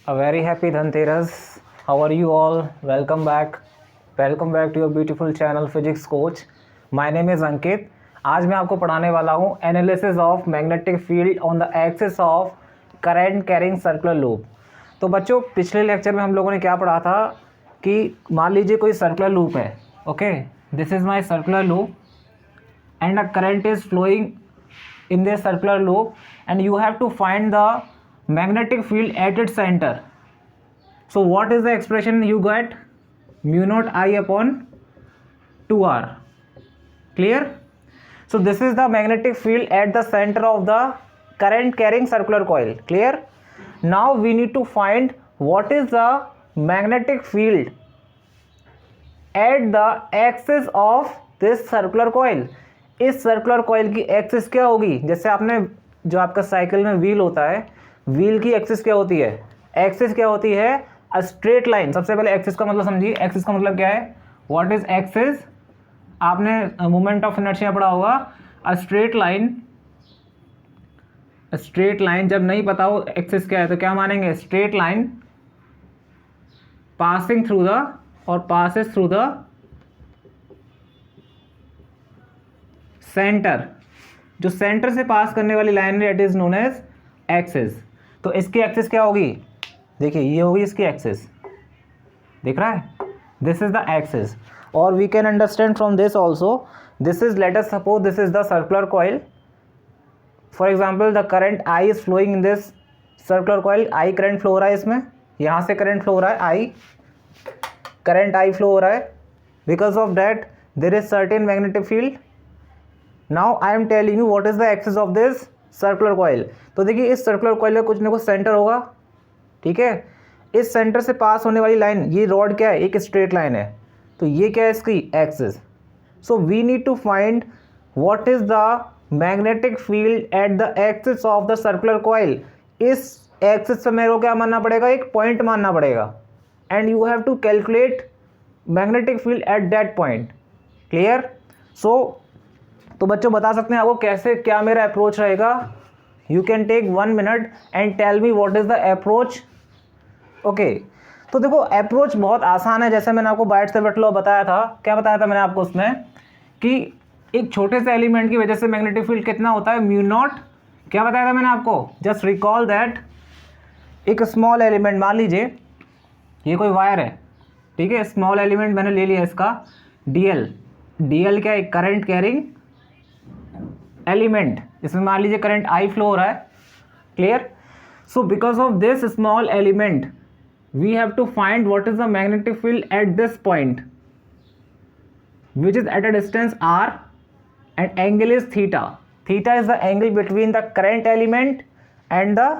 A very happy Dhanteras. How are you all? Welcome back. Welcome back to your beautiful channel Physics Coach. My name is Ankit. आज मैं आपको पढ़ाने वाला हूँ analysis of magnetic field on the axis of current carrying circular loop. तो बच्चों, पिछले lecture में हम लोगों ने क्या पढ़ा था कि मान लीजिए कोई सर्कुलर लूप है, okay, this is my circular loop and a current is flowing in this circular loop and you have to find the magnetic field at its center. So what is the expression you get? Mu naught I upon 2r. Clear? So this is the magnetic field at the center of the current carrying circular coil. Clear? Now we need to find what is the magnetic field at the axis of this circular coil. इस circular coil की axis क्या होगी? जैसे आपने जो आपका cycle में wheel होता है, व्हील की एक्सिस क्या होती है? एक्सिस क्या होती है? A straight line. सबसे पहले एक्सिस का मतलब समझिए। एक्सिस का मतलब क्या है? What is axis? आपने मोमेंट ऑफ इनर्शिया पढ़ा होगा। A straight line, straight line जब नहीं पता हो एक्सिस क्या है तो क्या मानेंगे? Straight line passing through the और पासिस थ्रू द सेंटर। जो सेंटर से पास करने वाली लाइन है it is known as axis. तो इसकी एक्सिस क्या होगी? देखिए ये होगी इसकी एक्सिस, दिख रहा है? This is the axis. और we can understand from this also, this is, let us suppose this is the circular coil. For example the current I is flowing in this circular coil. I current flow हो रहा है इसमें, यहाँ से current flow हो रहा है, I current I flow हो रहा है। Because of that there is certain magnetic field. Now I am telling you what is the axis of this circular coil. तो देखिए इस सर्कुलर कॉइल का कुछ ना कुछ सेंटर होगा, ठीक है? इस सेंटर से पास होने वाली लाइन, ये रॉड क्या है? एक स्ट्रेट लाइन है, तो ये क्या है इसकी axis. So we need to find what is the magnetic field at the axis of the circular coil. इस एक्सिस पे मेरे को क्या मानना पड़ेगा? एक पॉइंट मानना पड़ेगा and you have to calculate magnetic field at that point. Clear? So तो बच्चों बता सकते हैं आपको कैसे, क्या मेरा अप्रोच रहेगा? You can take 1 minute and tell me what is the approach. Okay, तो देखो अप्रोच बहुत आसान है। जैसे मैंने आपको बायट-सैवर्ट लॉ बताया था। क्या बताया था मैंने आपको उसमें? कि एक छोटे से एलिमेंट की वजह से मैग्नेटिक फील्ड कितना होता है? Mu naught. क्या बताया था मैंने आपको? Just recall that. एक स्मॉल एलिमेंट, मान लीजिए ये कोई वायर है, ठीक है? स्मॉल एलिमेंट मैंने ले लिया इसका डीएल। डीएल क्या है? Current carrying element. इसमें मान लीजिए करंट आई फ्लो हो रहा है। Clear? So because of this small element we have to find what is the magnetic field at this point which is at a distance R and angle is theta. Theta is the angle between the current element and the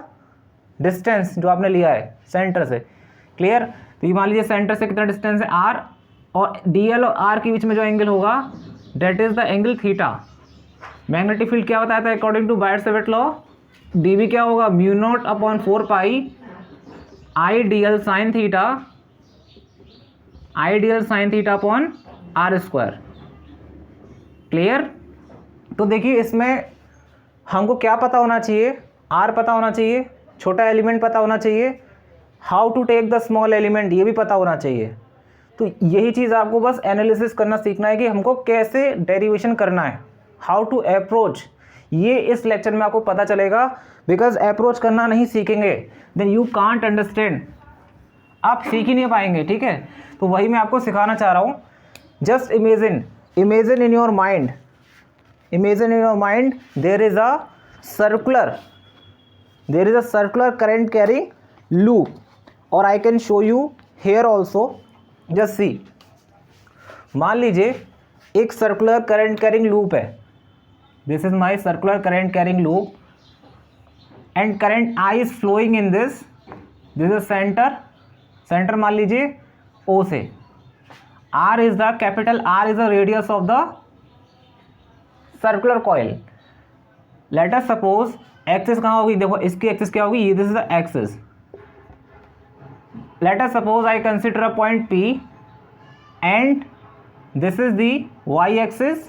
distance जो आपने लिया है centre से। Clear? तो ये मान लीजिए centre से कितना डिस्टेंस है? आर, और डी एल और आर के बीच में जो एंगल होगा that is the angle theta. Magnetic field क्या बताया था according to Biot Savart law? DV क्या होगा? Mu naught upon 4 pi I D L sine theta, I D L sine theta upon R square. Clear? तो देखिए इसमें हमको क्या पता होना चाहिए? आर पता होना चाहिए, छोटा एलिमेंट पता होना चाहिए, how to take the small element ये भी पता होना चाहिए। तो यही चीज़ आपको बस एनालिसिस करना सीखना है कि हमको कैसे डेरिवेशन करना है, हाउ टू अप्रोच। ये इस लेक्चर में आपको पता चलेगा। बिकॉज अप्रोच करना नहीं सीखेंगे देन यू कांट अंडरस्टैंड, आप सीख ही नहीं पाएंगे, ठीक है? तो वही मैं आपको सिखाना चाह रहा हूँ। Just imagine, imagine in your mind, imagine in your mind there is a circular, there is a circular current carrying loop, और I can show you here also. Just see, मान लीजिए एक सर्कुलर करंट कैरिंग लूप है। This is my circular current carrying loop and current I is flowing in this, this is centre. Centre मान लीजिए O से। R is the capital, R is the radius of the circular coil. Late us suppose axis कहाँ होगी? देखो इसकी axis क्या होगी? ये this is the axis. Late us suppose I consider a point P and this is the y axis,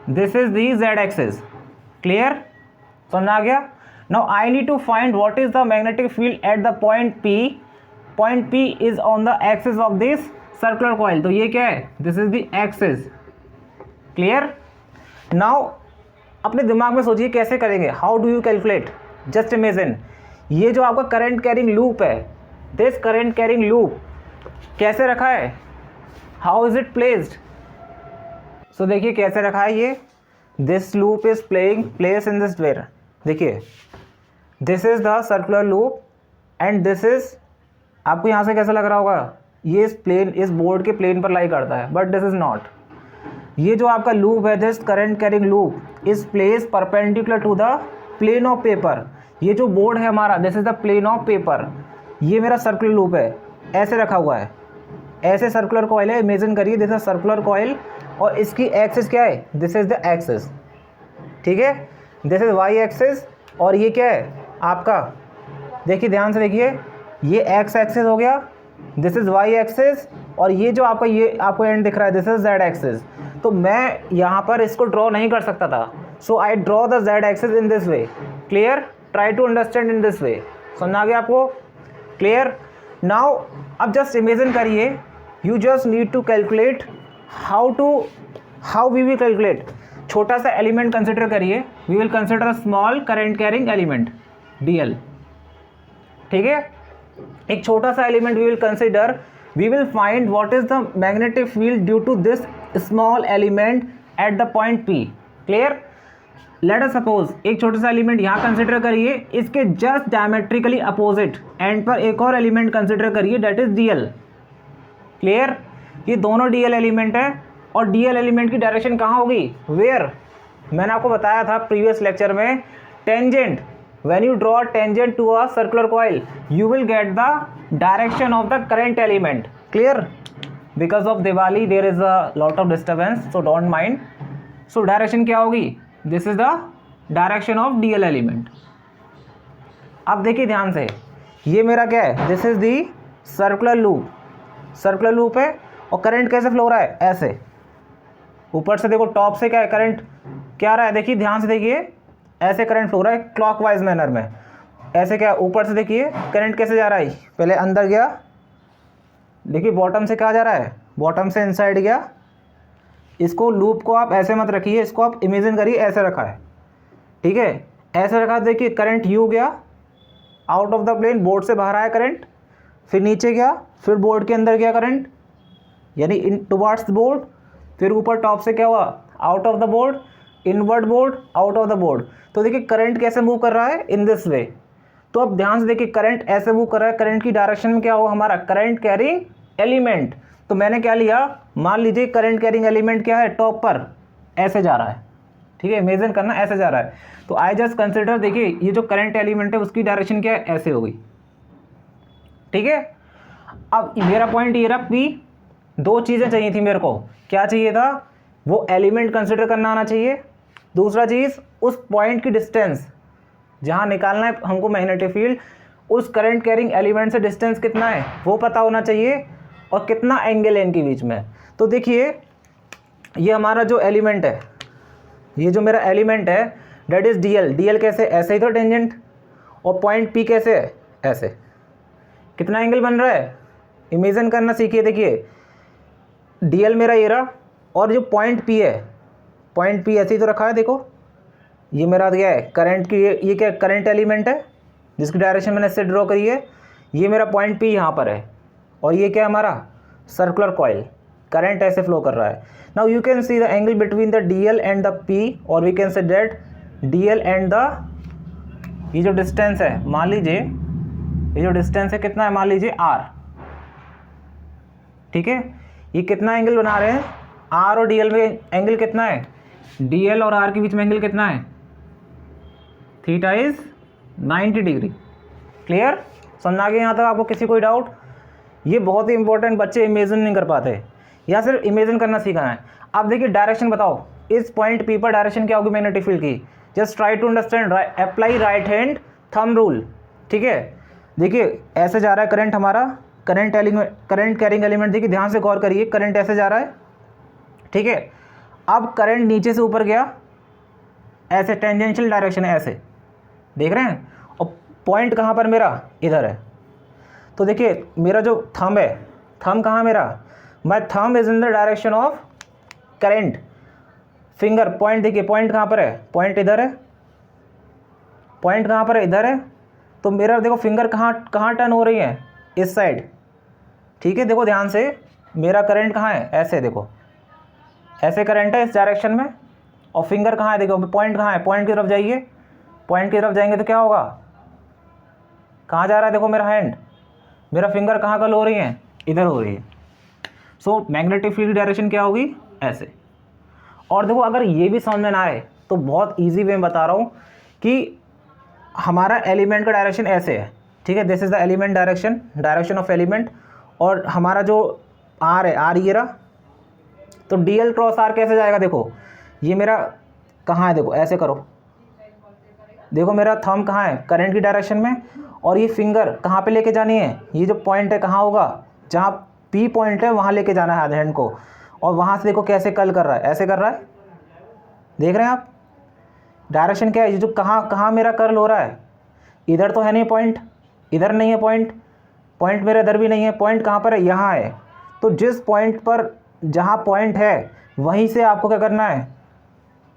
this is the z axis. Clear? समझ आ गया? Now I need to find what is the magnetic field at the point P is on the axis of this circular coil. तो ये क्या है, this is the axis. Clear. Now अपने दिमाग में सोचिए कैसे करेंगे, how do you calculate. Just imagine ये जो आपका करंट कैरिंग लूप है, दिस करंट कैरिंग लूप कैसे रखा है, how is it placed. So देखिए कैसे रखा है ये, this loop is place in this way. देखिए this is the circular loop and this is, आपको यहाँ से कैसा लग रहा होगा, ये इस प्लेन, इस बोर्ड के प्लेन पर लाई करता है, बट दिस इज नॉट। ये जो आपका लूप है, this current carrying loop is place perpendicular to the plane of paper. ये जो बोर्ड है हमारा, this is the plane of paper. ये मेरा सर्कुलर लूप है, ऐसे रखा हुआ है, ऐसे सर्कुलर कॉइल है। इमेजिन करिए दिस इज सर्कुलर कॉइल और इसकी एक्सिस क्या है, दिस इज द एक्सिस। ठीक है, दिस इज वाई एक्सिस और ये क्या है आपका, देखिए ध्यान से देखिए, ये एक्स एक्सिस हो गया, दिस इज वाई एक्सिस और ये जो आपका, ये आपको एंड दिख रहा है, दिस इज जेड एक्सिस। तो मैं यहाँ पर इसको ड्रॉ नहीं कर सकता था, so I draw the Z axis in this way. Clear, try to understand in this way. समझ आ गया आपको। क्लियर। नाउ अब जस्ट इमेजिन करिए, you just need to calculate how we will calculate. छोटा सा एलिमेंट कंसिडर करिए, we will consider a small current carrying element DL। ठीक है, एक छोटा सा element we will consider, we will find what is the magnetic field due to this small element at the point P। Clear. Let us suppose एक छोटा सा element यहाँ consider करिए, इसके जस्ट डायमेट्रिकली अपोजिट एंड पर एक और element consider करिए, डेट इज DL। क्लियर, ये दोनों DL एलिमेंट है और DL एलिमेंट की डायरेक्शन कहाँ होगी, वेयर। मैंने आपको बताया था प्रीवियस लेक्चर में, tangent, when you draw a tangent to a circular coil you will get the direction of the current element. Clear? Because of Diwali there is a lot of disturbance, so don't mind. So direction क्या होगी, this is the direction of DL element. अब देखिए ध्यान से, ये मेरा क्या है, this is the circular loop है और करंट कैसे फ्लो हो रहा है, ऐसे ऊपर से। देखो टॉप से क्या है, करंट क्या आ रहा है, देखिए ध्यान से देखिए, ऐसे करंट फ्लो हो रहा है क्लॉकवाइज मैनर में। ऐसे क्या, ऊपर से देखिए करंट कैसे जा रहा है, पहले अंदर गया, देखिए बॉटम से क्या जा रहा है, बॉटम से इनसाइड गया। इसको लूप को आप ऐसे मत रखिए, इसको आप इमेजिन करिए ऐसे रखा है। ठीक है, ऐसे रखा, देखिए करंट यू गया out of the plane, board से बाहर आया करंट, फिर नीचे गया, फिर बोर्ड के अंदर गया करंट, यानी इन टुवर्ड्स द बोर्ड, फिर ऊपर टॉप से क्या हुआ, out of the board, inward board, out of the board. तो देखिए करंट कैसे मूव कर रहा है, इन दिस वे। तो अब ध्यान से देखिए करंट ऐसे मूव कर रहा है, करंट की डायरेक्शन में क्या होगा, हमारा करंट कैरिंग एलिमेंट। तो मैंने क्या लिया, मान लीजिए करंट कैरिंग एलिमेंट क्या है, टॉप पर ऐसे जा रहा है। ठीक है, इमेजिन करना ऐसे जा रहा है। तो आई जस्ट कंसिडर, देखिए ये जो करंट एलिमेंट है उसकी डायरेक्शन क्या है, ऐसे होगी। ठीक है, अब मेरा पॉइंट ये रहा P, दो चीज़ें चाहिए थी मेरे को। क्या चाहिए था, वो एलिमेंट कंसिडर करना आना चाहिए, दूसरा चीज़ उस पॉइंट की डिस्टेंस जहाँ निकालना है हमको मैग्नेटिक फील्ड, उस करंट कैरिंग एलिमेंट से डिस्टेंस कितना है वो पता होना चाहिए और कितना एंगल है इनके बीच में। तो देखिए ये हमारा जो एलिमेंट है, ये जो मेरा एलिमेंट है डेट इज़ DL कैसे, ऐसे ही तो टेंजेंट, और पॉइंट P कैसे है, ऐसे। कितना एंगल बन रहा है, इमेजिन करना सीखिए। देखिए DL मेरा ये रहा और जो पॉइंट P है, पॉइंट P ऐसे ही तो रखा है। देखो ये मेरा क्या है, करंट की, ये क्या करंट एलिमेंट है जिसकी डायरेक्शन मैंने इससे ड्रॉ करी है। ये मेरा पॉइंट P यहाँ पर है और ये क्या है हमारा सर्कुलर कॉइल, करंट ऐसे फ्लो कर रहा है। Now you can see the angle between the DL and the P, और we can say that DL and the, ये जो डिस्टेंस है, मान लीजिए ये जो डिस्टेंस है कितना है, मान लीजिए R। ठीक है, ये कितना एंगल बना रहे हैं, R और DL में एंगल कितना है, DL और R के बीच में एंगल कितना है, थीटा इज 90 डिग्री। क्लियर, समझ आ गया यहाँ तक आपको, किसी कोई डाउट। ये बहुत ही इंपॉर्टेंट, बच्चे इमेजिन नहीं कर पाते, या सिर्फ इमेजिन करना सीखना है। अब देखिए डायरेक्शन बताओ, इस पॉइंट P पर डायरेक्शन क्या होगी मैग्नेटिक फील्ड की, just try to understand, apply right hand thumb rule. ठीक है, देखिए ऐसे जा रहा है करंट हमारा, करंट कैरिंग एलिमेंट, देखिए ध्यान से गौर करिए, करंट ऐसे जा रहा है। ठीक है, अब करंट नीचे से ऊपर गया, ऐसे टेंजेंशियल डायरेक्शन है, ऐसे देख रहे हैं। और पॉइंट कहाँ पर मेरा, इधर है। तो देखिए मेरा जो थंब है, थंब कहाँ मेरा, my thumb is in the direction of current. Finger point, देखिए पॉइंट कहाँ पर है, पॉइंट इधर है, पॉइंट कहाँ पर है, इधर है। तो मेरा देखो फिंगर कहाँ कहाँ टर्न हो रही है, इस साइड, ठीक है। देखो ध्यान से, मेरा करंट कहाँ है, ऐसे देखो, ऐसे करंट है इस डायरेक्शन में, और फिंगर कहाँ है, देखो पॉइंट कहाँ है, पॉइंट की तरफ जाइए, पॉइंट की तरफ जाएंगे तो क्या होगा, कहाँ जा रहा है, देखो मेरा हैंड, मेरा फिंगर कहाँ कल हो रही है, इधर हो रही है। सो मैग्नेटिक फील्ड डायरेक्शन क्या होगी, ऐसे। और देखो अगर ये भी समझ में ना आए तो बहुत ईजी वे में बता रहा हूँ कि हमारा एलिमेंट का डायरेक्शन ऐसे है, ठीक है। This is the element direction, direction of element. और हमारा जो आर है, आर ये रहा, तो डी एल क्रॉस आर कैसे जाएगा, देखो ये मेरा कहाँ है, देखो ऐसे करो, देखो मेरा थंब कहाँ है, करंट की डायरेक्शन में, और ये फिंगर कहाँ पे लेके जानी है, ये जो पॉइंट है कहाँ होगा, जहाँ पी पॉइंट है वहाँ लेके जाना है हैंड को। और वहाँ से देखो कैसे कल कर रहा है, ऐसे कर रहा है, देख रहे हैं आप। डायरेक्शन क्या है, ये जो कहाँ कहाँ मेरा कर्ल हो रहा है, इधर तो है नहीं पॉइंट, इधर नहीं है पॉइंट, पॉइंट मेरा इधर भी नहीं है, पॉइंट कहाँ पर है, यहाँ है। तो जिस पॉइंट पर, जहाँ पॉइंट है वहीं से आपको क्या करना है,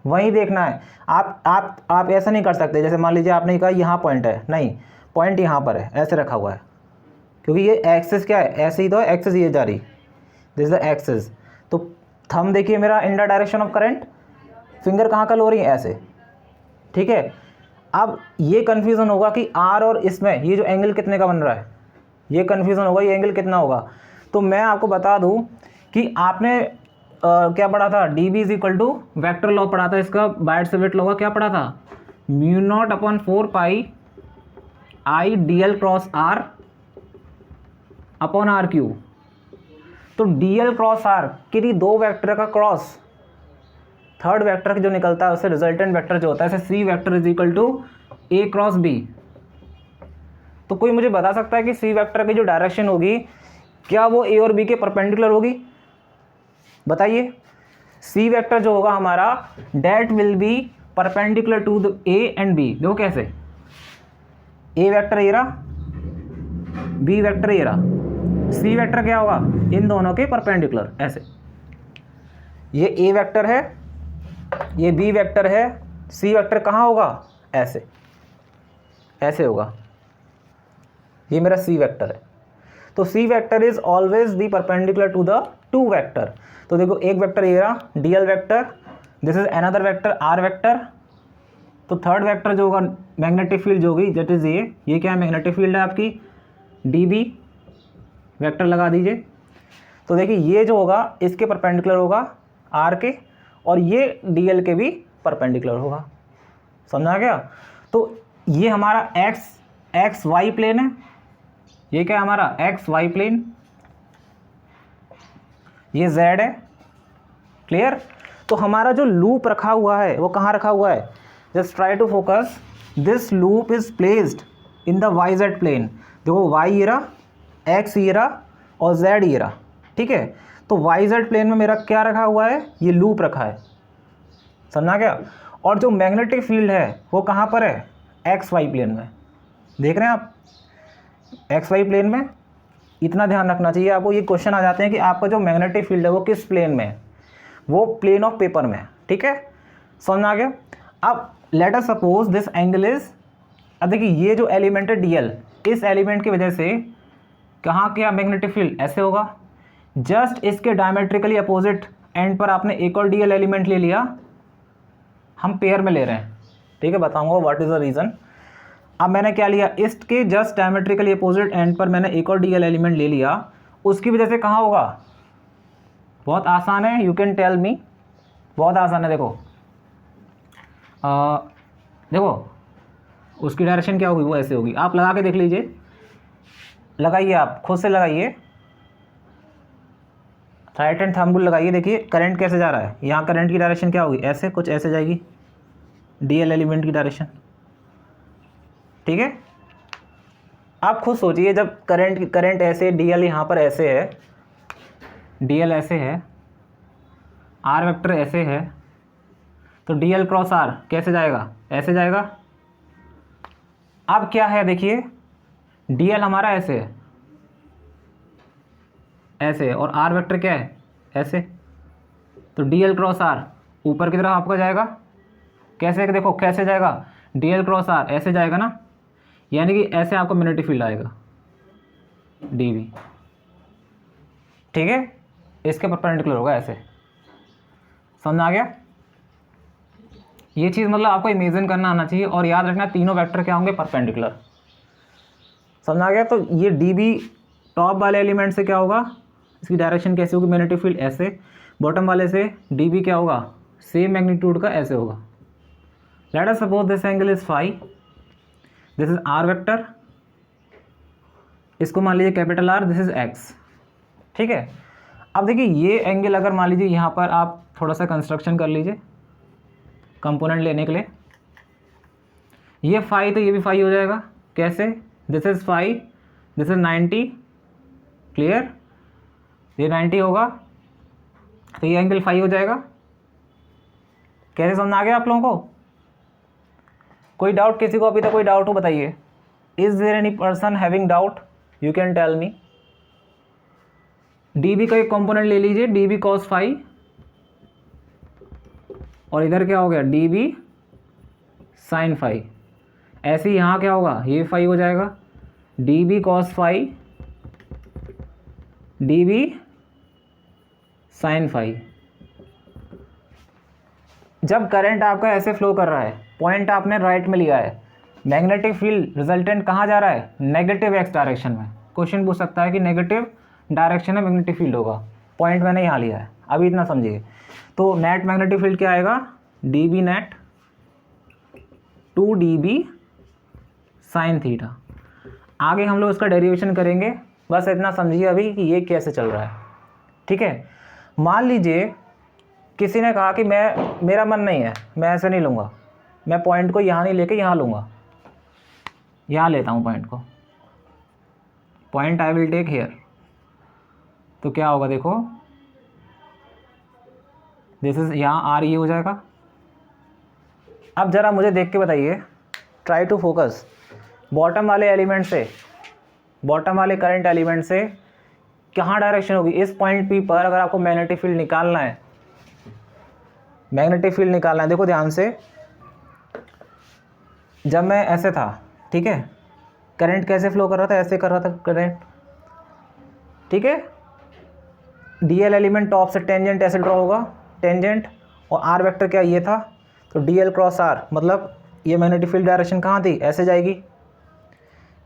वहीं देखना है। आप ऐसा नहीं कर सकते, जैसे मान लीजिए आपने कहा यहाँ पॉइंट है, नहीं, पॉइंट यहाँ पर है, ऐसे रखा हुआ है, क्योंकि ये एक्सिस क्या है, ऐसे ही तो है, एक्सिस ये जा रही, दिस इज द एक्सिस। तो थंब देखिए मेरा इन the direction of current, finger कहाँ कल हो रही है, ऐसे, ठीक है। अब ये कन्फ्यूज़न होगा कि आर और इसमें ये जो एंगल कितने का बन रहा है, ये कन्फ्यूज़न होगा, ये एंगल कितना होगा। तो मैं आपको बता दूं कि आपने क्या पढ़ा था, D B is equal to vector law पढ़ा था, इसका बायट सेवर्ट लॉ का क्या पढ़ा था, mu naught upon 4 pi I D L cross R upon R cube. तो डी एल क्रॉस आर किन्हीं दो वेक्टर का क्रॉस, थर्ड वेक्टर जो निकलता है उससे रिजल्टेंट वेक्टर जो होता है, जैसे C vector is equal to A cross B. तो कोई मुझे बता सकता है कि सी वेक्टर की जो डायरेक्शन होगी क्या वो ए और बी के परपेंडिकुलर होगी, बताइए। सी वेक्टर जो होगा हमारा, that will be perpendicular to the A and B. देखो कैसे, ए वेक्टर ये रहा, बी वेक्टर ये रहा, सी वेक्टर क्या होगा, इन दोनों के परपेंडिकुलर, ऐसे। ये ए वेक्टर है, ये बी वेक्टर है, सी वेक्टर कहाँ होगा, ऐसे, ऐसे होगा, ये मेरा सी वेक्टर है। तो C vector is always be perpendicular to the two vector. तो देखो एक वेक्टर ये रहा, D L vector, this is another vector R vector. तो थर्ड वेक्टर जो होगा मैग्नेटिक फील्ड जो होगी, दैट इज ये क्या है, मैग्नेटिक फील्ड है आपकी, डी बी वेक्टर लगा दीजिए। तो देखिए ये जो होगा इसके परपेंडिकुलर होगा आर के, और ये डी एल के भी परपेंडिकुलर होगा, समझा गया। तो ये हमारा एक्स वाई प्लेन है, ये क्या है हमारा एक्स वाई प्लेन, ये जेड है, क्लियर। तो हमारा जो लूप रखा हुआ है वो कहाँ रखा हुआ है, just try to focus, this loop is placed in the Y Z plane. देखो वाई ये रहा, एक्स ये रहा, और जेड ये रहा, ठीक है। तो वाई जेड प्लेन में मेरा क्या रखा हुआ है, ये लूप रखा है, समझा क्या। और जो मैग्नेटिक फील्ड है वो कहाँ पर है, एक्स वाई प्लेन में, देख रहे हैं आप, एक्स वाई प्लेन में। इतना ध्यान रखना चाहिए आपको, ये क्वेश्चन आ जाते हैं कि आपका जो मैग्नेटिक फील्ड है वो किस प्लेन में है, वो प्लेन ऑफ पेपर में है, ठीक है, समझ आ गया। अब late us suppose this angle is, अब देखिए ये जो एलिमेंट है डी एल, इस एलिमेंट की वजह से कहाँ क्या मैग्नेटिक फील्ड ऐसे होगा, जस्ट इसके डायमेट्रिकली अपोजिट एंड पर आपने एक और डी एल एलिमेंट ले लिया, हम पेयर में ले रहे हैं, ठीक है, बताऊंगा व्हाट इज द रीज़न। अब मैंने क्या लिया, इसके जस्ट डायमेट्रिकली अपोजिट एंड पर मैंने एक और डी एल एलिमेंट ले लिया, उसकी वजह से कहाँ होगा, बहुत आसान है, यू कैन टेल मी, बहुत आसान है। देखो देखो उसकी डायरेक्शन क्या होगी, वो ऐसे होगी, आप लगा के देख लीजिए, लगाइए, आप खुद से लगाइए, राइट हैंड थंब रूल लगाइए, देखिए करंट कैसे जा रहा है, यहाँ करंट की डायरेक्शन क्या होगी, ऐसे कुछ ऐसे जाएगी डी एल एलिमेंट की डायरेक्शन, ठीक है। आप खुद सोचिए, जब करंट ऐसे, डी एल यहाँ पर ऐसे है, डी एल ऐसे है, आर वेक्टर ऐसे है, तो डी एल क्रॉस आर कैसे जाएगा, ऐसे जाएगा, अब क्या है देखिए, dl हमारा ऐसे है, ऐसे, और आर वेक्टर क्या है, ऐसे। तो dl क्रॉस आर ऊपर की तरफ आपका जाएगा, कैसे देखो कैसे जाएगा, dl क्रॉस आर ऐसे जाएगा ना, यानी कि ऐसे आपको मैग्नेटिक फील्ड आएगा dv, ठीक है, इसके परपेंडिकुलर होगा ऐसे। समझ आ गया? ये चीज़ मतलब आपको इमेजिन करना आना चाहिए, और याद रखना तीनों वेक्टर क्या होंगे, परपेंडिकुलर। समझ आ गया? तो ये db टॉप वाले एलिमेंट से क्या होगा, इसकी डायरेक्शन कैसे होगी, मैग्नेटिक फील्ड ऐसे, बॉटम वाले से db क्या होगा, सेम मैग्नीट्यूड का ऐसे होगा। Let us suppose this angle is phi, this is R vector, इसको मान लीजिए capital R, this is X, ठीक है। अब देखिए ये एंगल अगर मान लीजिए यहाँ पर आप थोड़ा सा कंस्ट्रक्शन कर लीजिए कंपोनेंट लेने के लिए, ये फाई तो ये भी फाई हो जाएगा, कैसे, this is phi, this is 90, clear, ये 90 होगा, तो ये एंगल फाई हो जाएगा। कैसे समझ आ गया आप लोगों को? कोई डाउट किसी को अभी तक कोई डाउट हो बताइए, is there any person having doubt, you can tell me. db का एक कंपोनेंट ले लीजिए, db cos फाई, और इधर क्या हो गया db sin फाई, ऐसे ही यहाँ क्या होगा, ये फाई हो जाएगा, db cos phi, db sin phi. जब करंट आपका ऐसे फ्लो कर रहा है, पॉइंट आपने राइट में लिया है, मैग्नेटिक फील्ड रिजल्टेंट कहाँ जा रहा है, नेगेटिव एक्स डायरेक्शन में। क्वेश्चन पूछ सकता है कि नेगेटिव डायरेक्शन में मैग्नेटिक फील्ड होगा, पॉइंट मैंने यहाँ लिया है, अभी इतना समझिए। तो नेट मैग्नेटिक फील्ड क्या आएगा, db net 2db sine theta. आगे हम लोग इसका डेरिवेशन करेंगे, बस इतना समझिए अभी कि ये कैसे चल रहा है, ठीक है। मान लीजिए किसी ने कहा कि मेरा मन नहीं है, मैं ऐसे नहीं लूँगा, मैं पॉइंट को यहाँ नहीं लेके यहाँ लूँगा, यहाँ लेता हूँ पॉइंट को, point I will take here. तो क्या होगा देखो, दिस इज यहाँ आर ये हो जाएगा। अब ज़रा मुझे देख के बताइए, ट्राई टू फोकस, बॉटम वाले एलिमेंट से, बॉटम वाले करंट एलिमेंट से कहाँ डायरेक्शन होगी, इस पॉइंट पी पर अगर आपको मैग्नेटिक फील्ड निकालना है, मैग्नेटिक फील्ड निकालना है, देखो ध्यान से, जब मैं ऐसे था, ठीक है, करंट कैसे फ्लो कर रहा था, ऐसे कर रहा था करंट, ठीक है, dl एलिमेंट टॉप से टेंजेंट ऐसे ड्रॉ होगा, टेंजेंट, और आर वेक्टर क्या ये था, तो dl क्रॉस आर, मतलब ये मैग्नेटिक फील्ड डायरेक्शन कहाँ थी, ऐसे जाएगी,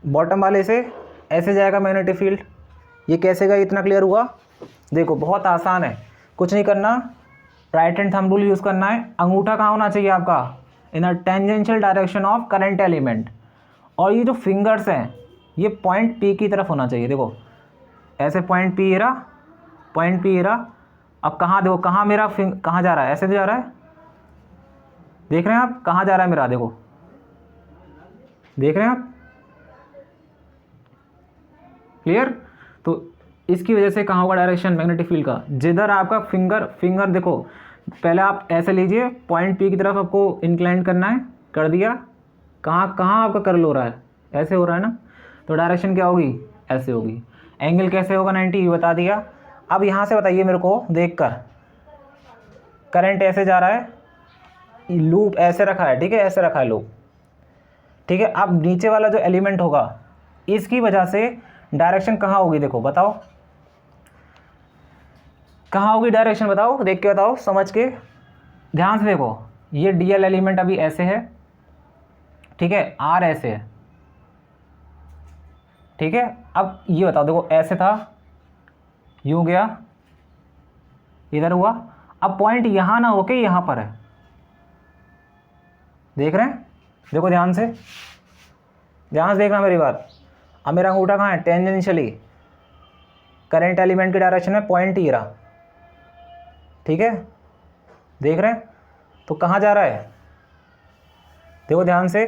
बॉटम वाले से ऐसे जाएगा मैग्नेटिक फील्ड। ये कैसे गया, इतना क्लियर हुआ? देखो बहुत आसान है, कुछ नहीं करना, right hand thumb rule use करना है, अंगूठा कहाँ होना चाहिए आपका, in a tangential direction of current element, और ये जो फिंगर्स हैं ये पॉइंट पी की तरफ होना चाहिए। देखो ऐसे पॉइंट पी ये रहा, पॉइंट पी ये रहा। अब कहाँ देखो, कहाँ मेरा कहाँ जा रहा है, ऐसे तो जा रहा है, देख रहे हैं आप कहाँ जा रहा है मेरा, देखो देख रहे हैं आप, क्लियर। तो इसकी वजह से कहाँ होगा डायरेक्शन मैग्नेटिक फील्ड का, जिधर आपका फिंगर देखो, पहले आप ऐसे लीजिए, पॉइंट पी की तरफ आपको इंक्लाइन करना है, कर दिया, कहाँ आपका कर्ल हो रहा है, ऐसे हो रहा है ना, तो डायरेक्शन क्या होगी, ऐसे होगी। एंगल कैसे होगा 90, ये बता दिया। अब यहाँ से बताइए मेरे को देखकर, करंट ऐसे जा रहा है, लूप ऐसे रखा है, ठीक है, ऐसे रखा है लूप, ठीक है। अब नीचे वाला जो एलिमेंट होगा, इसकी वजह से डायरेक्शन कहाँ होगी, देखो बताओ कहाँ होगी डायरेक्शन, बताओ, देख के बताओ, समझ के ध्यान से देखो। ये dl एलिमेंट अभी ऐसे है, ठीक है, r ऐसे है, ठीक है। अब ये बताओ, देखो ऐसे था, यूं गया, इधर हुआ, अब पॉइंट यहाँ ना होके यहाँ पर है, देख रहे हैं, देखो ध्यान से देखना मेरी बात। अब मेरा अंगूठा कहाँ है, टेंजेंशियली करंट एलिमेंट की डायरेक्शन में पॉइंट ही रहा, ठीक है, देख रहे हैं। तो कहाँ जा रहा है, देखो ध्यान से,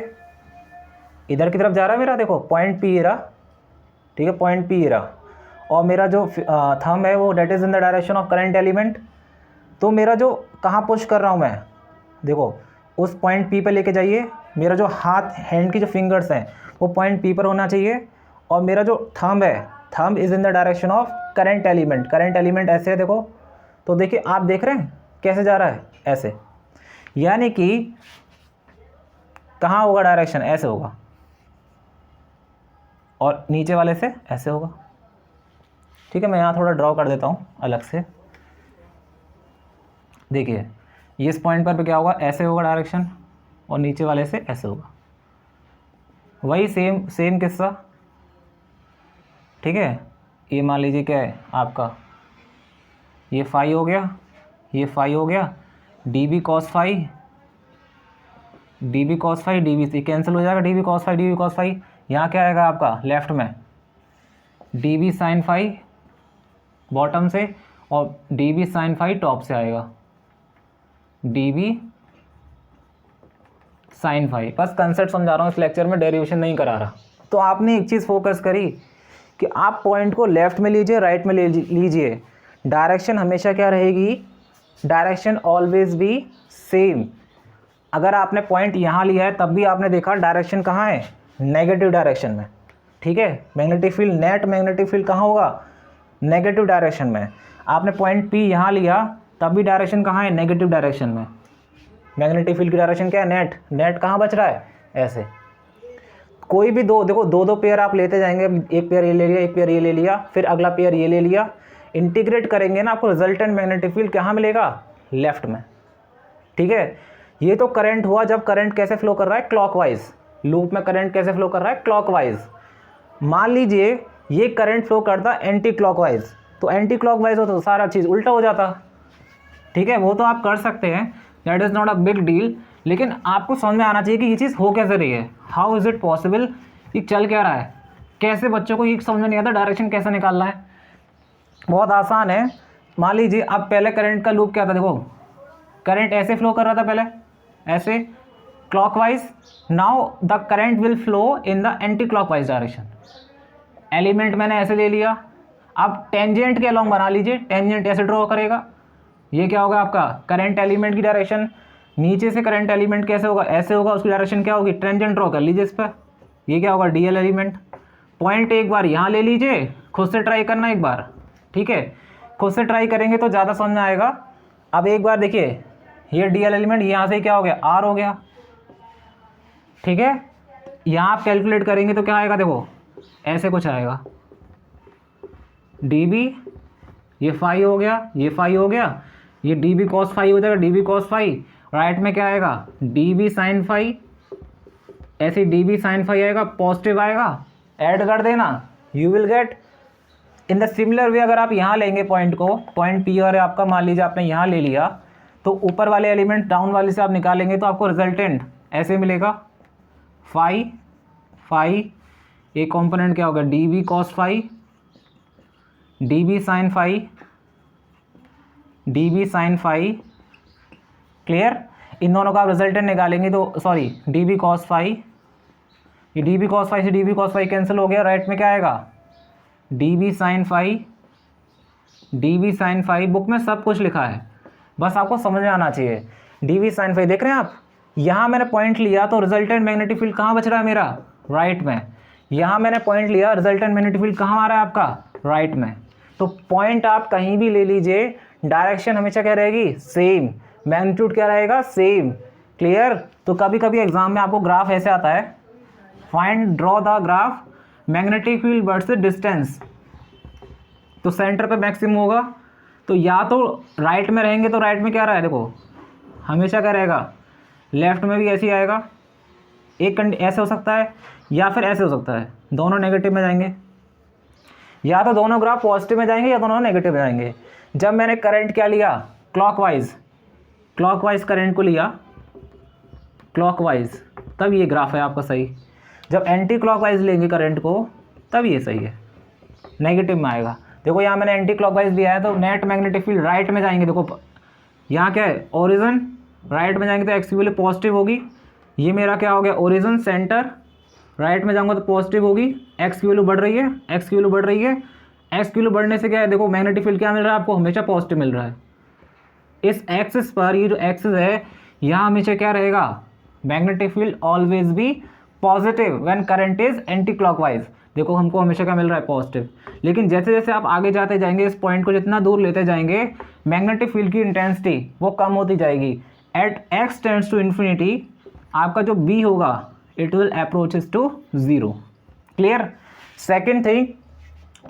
इधर की तरफ जा रहा है मेरा, देखो पॉइंट पी रहा, ठीक है, पॉइंट पी रहा, और मेरा जो थंब है वो that is in the direction of current element. तो मेरा जो कहाँ पुश कर रहा हूँ मैं, देखो उस पॉइंट पी पे लेके जाइए, मेरा जो हाथ हैंड की जो फिंगर्स हैं वो पॉइंट पी पर होना चाहिए, और मेरा जो थंब है, thumb is in the direction of current element. Current element ऐसे है देखो, तो देखिए आप देख रहे हैं कैसे जा रहा है, ऐसे, यानी कि कहाँ होगा डायरेक्शन, ऐसे होगा, और नीचे वाले से ऐसे होगा। ठीक है, मैं यहाँ थोड़ा ड्रॉ कर देता हूँ अलग से। देखिए ये इस पॉइंट पर क्या होगा, ऐसे होगा डायरेक्शन, और नीचे वाले से ऐसे होगा। वही सेम सेम किस्सा। ठीक है, ये मान लीजिए क्या है आपका, ये फाई हो गया, ये फाई हो गया, D B cos phi, D B cos phi, D B cancel हो जाएगा, D B cos phi, D B cos phi. यहाँ क्या आएगा आपका लेफ्ट में, D B sine phi bottom से, और D B sine phi top से आएगा, डी बी साइन फाई। बस कंसेप्ट समझा रहा हूँ इस लेक्चर में, डेरिवेशन नहीं करा रहा। तो आपने एक चीज़ फोकस करी कि आप पॉइंट को लेफ्ट में लीजिए, राइट में लीजिए, डायरेक्शन हमेशा क्या रहेगी, डायरेक्शन ऑलवेज बी सेम। अगर आपने पॉइंट यहाँ लिया है तब भी आपने देखा डायरेक्शन कहाँ है, नेगेटिव डायरेक्शन में। ठीक है, magnetic field, net magnetic field कहाँ होगा, नेगेटिव डायरेक्शन में। आपने पॉइंट पी यहाँ लिया तब भी डायरेक्शन कहाँ है, नेगेटिव डायरेक्शन में। मैग्नेटिक फील्ड की डायरेक्शन क्या है, नेट, नेट कहाँ बच रहा है, ऐसे। कोई भी दो, देखो दो पेयर आप लेते जाएंगे, एक पेयर ये ले लिया, एक पेयर ये ले लिया, फिर अगला पेयर ये ले लिया, इंटीग्रेट करेंगे ना, आपको रिजल्टेंट मैग्नेटिक फील्ड कहाँ मिलेगा, लेफ्ट में। ठीक है, ये तो करंट हुआ जब करंट कैसे फ्लो कर रहा है, क्लॉकवाइज। लूप में करंट कैसे फ्लो कर रहा है, क्लॉकवाइज। मान लीजिए ये करंट फ्लो करता एंटी क्लॉकवाइज, तो एंटी क्लॉकवाइज हो तो सारा चीज़ उल्टा हो जाता। ठीक है, वो तो आप कर सकते हैं, that is not a big deal, लेकिन आपको समझ में आना चाहिए कि ये चीज़ हो कैसे रही है, हाउ इज़ इट पॉसिबल, ये चल क्या रहा है, कैसे बच्चों को ये समझ में नहीं आता डायरेक्शन कैसे निकालना है। बहुत आसान है। मान लीजिए अब पहले करंट का लूप क्या था, देखो करंट ऐसे फ्लो कर रहा था पहले, ऐसे clockwise. Now the current will flow in the anti clockwise direction. Element मैंने ऐसे ले लिया, अब टेंजेंट के अलॉन्ग बना लीजिए, टेंजेंट ऐसे ड्रॉ करेगा, ये क्या होगा आपका करंट एलिमेंट की डायरेक्शन। नीचे से करंट एलिमेंट कैसे होगा, ऐसे होगा, उसकी डायरेक्शन क्या होगी, टेंजेंट ड्रॉ कर लीजिए इस पर, ये क्या होगा डीएल एलिमेंट। पॉइंट एक बार यहाँ ले लीजिए, खुद से ट्राई करना एक बार। ठीक है, खुद से ट्राई करेंगे तो ज़्यादा समझ में आएगा। अब एक बार देखिए, ये डीएल एलिमेंट यहाँ से क्या हो गया, आर हो गया। ठीक है, यहाँ आप कैलकुलेट करेंगे तो क्या आएगा, देखो ऐसे कुछ आएगा, डी बी, ये फाई हो गया, ये फाई हो गया, ये डी बी कॉस फाई हो जाएगा, D B cos phi. Right में क्या आएगा, डी बी साइन फाई, ऐसे डी बी साइन फाई आएगा, पॉजिटिव आएगा, ऐड कर देना, you will get in the similar way. अगर आप यहाँ लेंगे पॉइंट को, पॉइंट पी और आपका मान लीजिए आपने यहाँ ले लिया, तो ऊपर वाले एलिमेंट डाउन वाले से आप निकालेंगे तो आपको रिजल्टेंट ऐसे मिलेगा, फाई फाई, एक कॉम्पोनेंट क्या होगा, D B cos phi, D B sine phi, D B sine phi. Clear, इन दोनों का आप रिजल्टेंट निकालेंगे तो sorry D B cos phi, ये डी बी कॉस फाई से D B cos phi cancel हो गया, राइट में क्या आएगा, D B sine phi, D B sine phi. Book में सब कुछ लिखा है, बस आपको समझ में आना चाहिए। डी बी साइन फाई देख रहे हैं आप, यहाँ मैंने पॉइंट लिया तो रिजल्टेंट मैग्नेटिक फील्ड कहाँ बच रहा है मेरा, राइट में। यहाँ मैंने पॉइंट लिया, रिजल्टेंट मैग्नेटिक फील्ड कहाँ आ रहा है आपका, राइट में। तो पॉइंट आप कहीं भी ले लीजिए, डायरेक्शन हमेशा क्या रहेगी, सेम, मैग्नीट्यूड क्या रहेगा, सेम। क्लियर। तो कभी कभी एग्जाम में आपको ग्राफ ऐसे आता है, find draw the graph magnetic field versus distance, तो सेंटर पे मैक्सिमम होगा, तो या तो राइट में रहेंगे तो राइट में क्या रहा है, देखो हमेशा क्या रहेगा, लेफ्ट में भी ऐसे ही आएगा। एक ऐसे हो सकता है या फिर ऐसे हो सकता है, दोनों नेगेटिव में जाएंगे, या तो दोनों ग्राफ पॉजिटिव में जाएंगे या दोनों नेगेटिव में जाएंगे। जब मैंने करंट क्या लिया, क्लॉकवाइज करंट को लिया, क्लॉकवाइज, तब ये ग्राफ है आपका सही। जब एंटी क्लॉकवाइज लेंगे करंट को तब ये सही है, नेगेटिव में आएगा। देखो यहाँ मैंने एंटी क्लॉकवाइज लिया है तो नेट मैग्नेटिक फील्ड राइट में जाएंगे, देखो यहाँ क्या है, ओरिजिन, राइट में जाएंगे तो एक्स की वैल्यू पॉजिटिव होगी। ये मेरा क्या हो गया, ओरिजिन सेंटर, राइट में जाऊँगा तो पॉजिटिव होगी, एक्स की वैल्यू बढ़ रही है, एक्स की वैल्यू बढ़ रही है। एक्स की वैल्यू बढ़ने से क्या है, देखो मैग्नेटिक फील्ड क्या मिल रहा है आपको, हमेशा पॉजिटिव मिल रहा है। इस एक्सिस पर, ये जो एक्सिस है यहाँ हमेशा क्या रहेगा, मैग्नेटिक फील्ड ऑलवेज भी positive when current is anti clockwise. देखो हमको हमेशा क्या मिल रहा है, पॉजिटिव। लेकिन जैसे जैसे आप आगे जाते जाएंगे, इस पॉइंट को जितना दूर लेते जाएंगे, मैग्नेटिक फील्ड की इंटेंसिटी वो कम होती जाएगी। At x tends to infinity आपका जो b होगा it will approaches to 0। Clear. Second thing,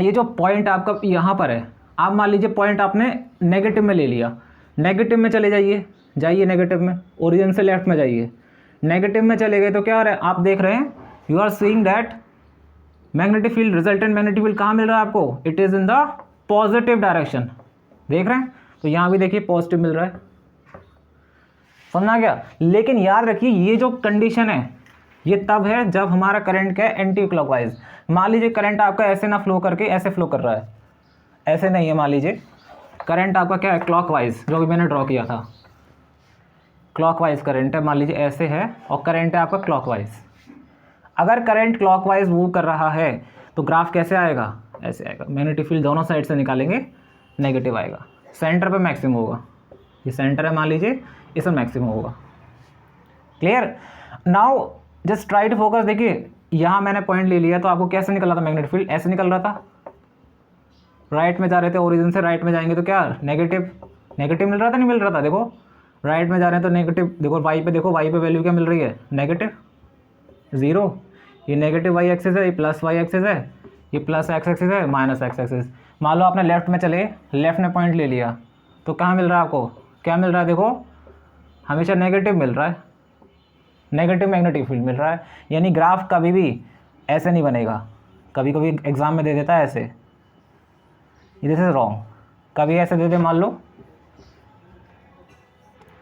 ये जो पॉइंट आपका यहाँ पर है, आप मान लीजिए पॉइंट आपने नेगेटिव में ले लिया, नेगेटिव में चले जाइए नेगेटिव में, ओरिजिन से लेफ्ट में जाइए। नेगेटिव में चले गए तो क्या हो रहा है, आप देख रहे हैं, you are seeing that magnetic field, resultant magnetic field कहाँ मिल रहा है आपको, it is in the positive direction. देख रहे हैं, तो यहाँ भी देखिए पॉजिटिव मिल रहा है। समझा गया। लेकिन याद रखिए ये जो कंडीशन है ये तब है जब हमारा करंट क्या है, एंटी क्लॉकवाइज। मान लीजिए करंट आपका ऐसे ना फ्लो करके ऐसे फ्लो कर रहा है, ऐसे नहीं है। मान लीजिए करंट आपका क्या है, क्लॉकवाइज, जो भी मैंने ड्रॉ किया था, क्लॉकवाइज करंट है, मान लीजिए ऐसे है, और करंट है आपका क्लॉकवाइज। अगर करंट क्लॉकवाइज मूव कर रहा है तो ग्राफ कैसे आएगा, ऐसे आएगा। मैग्नेटिक फील्ड दोनों साइड से निकालेंगे, नेगेटिव आएगा। सेंटर पे मैक्सिमम होगा, ये सेंटर है मान लीजिए, इसमें मैक्सिमम होगा। Clear. Now just try to focus. देखिए यहाँ मैंने पॉइंट ले लिया, तो आपको कैसे निकल रहा था मैग्नेटिक फील्ड, ऐसे निकल रहा था। राइट में जा रहे थे, ओरिजिन से राइट में जाएंगे तो क्या, नेगेटिव मिल रहा था, नहीं मिल रहा था। देखो राइट में जा रहे हैं तो नेगेटिव, देखो वाई पे, देखो वाई पे वैल्यू क्या मिल रही है, नेगेटिव 0। ये नेगेटिव वाई एक्सिस है, ये प्लस वाई एक्सिस है, ये प्लस एक्स एक्सिस है, माइनस एक्स एक्सिस। मान लो आपने लेफ्ट में चले, लेफ्ट में पॉइंट ले लिया, तो कहाँ मिल रहा है आपको, क्या मिल रहा है, देखो हमेशा नेगेटिव मिल रहा है, नेगेटिव मैग्नेटिक फील्ड मिल रहा है। यानी ग्राफ कभी भी ऐसे नहीं बनेगा, कभी कभी एग्जाम में दे देता है ऐसे, दिस इज रॉन्ग। कभी ऐसे दे दे, मान लो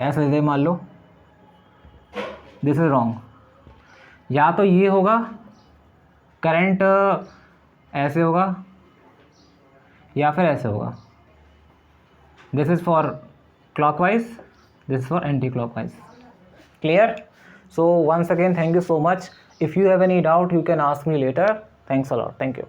ऐसे दे दे, मान लो, दिस इज रॉन्ग। या तो ये होगा करंट ऐसे होगा, या फिर ऐसे होगा। This is for clockwise, this is for anti clockwise. Clear. So once again, thank you so much. If you have any doubt, you can ask me later. Thanks a lot. Thank you.